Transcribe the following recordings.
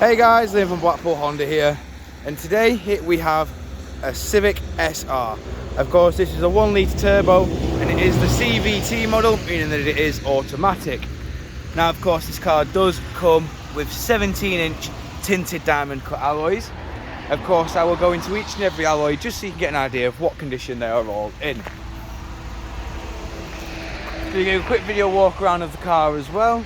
Hey guys, Lytham from Blackpool Honda here, and today we have a Civic SR. Of course, this is a 1 litre turbo and it is the CVT model, meaning that it is automatic. Now of course this car does come with 17-inch tinted diamond cut alloys. Of course I will go into each and every alloy just so you can get an idea of what condition they are all in. So you give a quick video walk around of the car as well.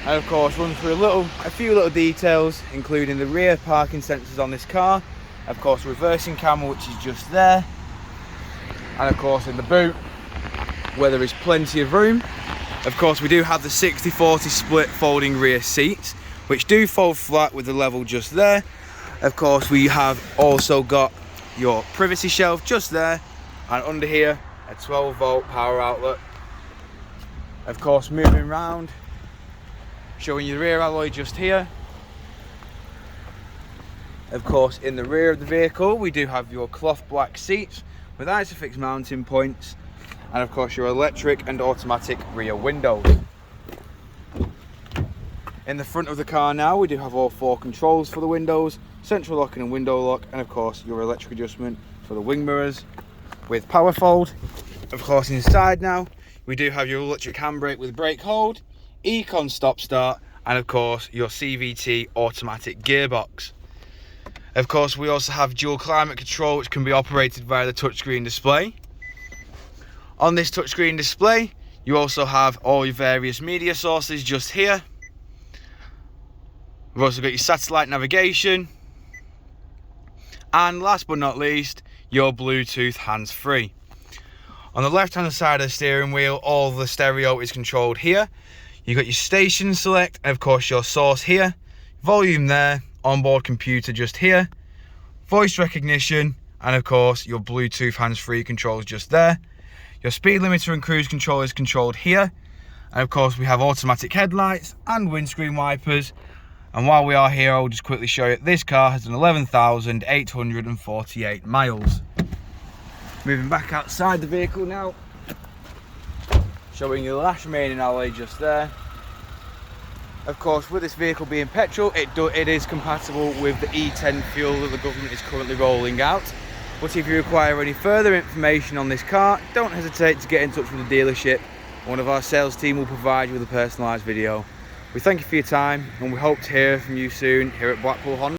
And of course run through a few little details, including the rear parking sensors on this car, of course reversing camera which is just there, and of course in the boot where there is plenty of room. Of course we do have the 60/40 split folding rear seats which do fold flat with the level just there. Of course we have also got your privacy shelf just there, and under here a 12-volt power outlet. Of course moving round, showing you the rear alloy just here. Of course in the rear of the vehicle we do have your cloth black seats with isofix mounting points, and of course your electric and automatic rear windows. In the front of the car now we do have all 4 controls for the windows, central locking and window lock, and of course your electric adjustment for the wing mirrors with power fold. Of course inside now we do have your electric handbrake with brake hold, Econ stop start, and of course your CVT automatic gearbox. Of course we also have dual climate control which can be operated via the touchscreen display. On this touchscreen display you also have all your various media sources just here. We've also got your satellite navigation, and last but not least your Bluetooth hands-free. On the left hand side of the steering wheel all the stereo is controlled here. You've got your station select, and of course your source here, volume there, onboard computer just here, voice recognition, and of course your Bluetooth hands-free controls just there. Your speed limiter and cruise control is controlled here, and of course we have automatic headlights and windscreen wipers. And while we are here I'll just quickly show you this car has done 11,848 miles. Moving back outside the vehicle now, showing you the last remaining alloy just there. Of course with this vehicle being petrol it is compatible with the E10 fuel that the government is currently rolling out. But if you require any further information on this car, don't hesitate to get in touch with the dealership. One of our sales team will provide you with a personalised video. We thank you for your time and we hope to hear from you soon here at Blackpool Honda.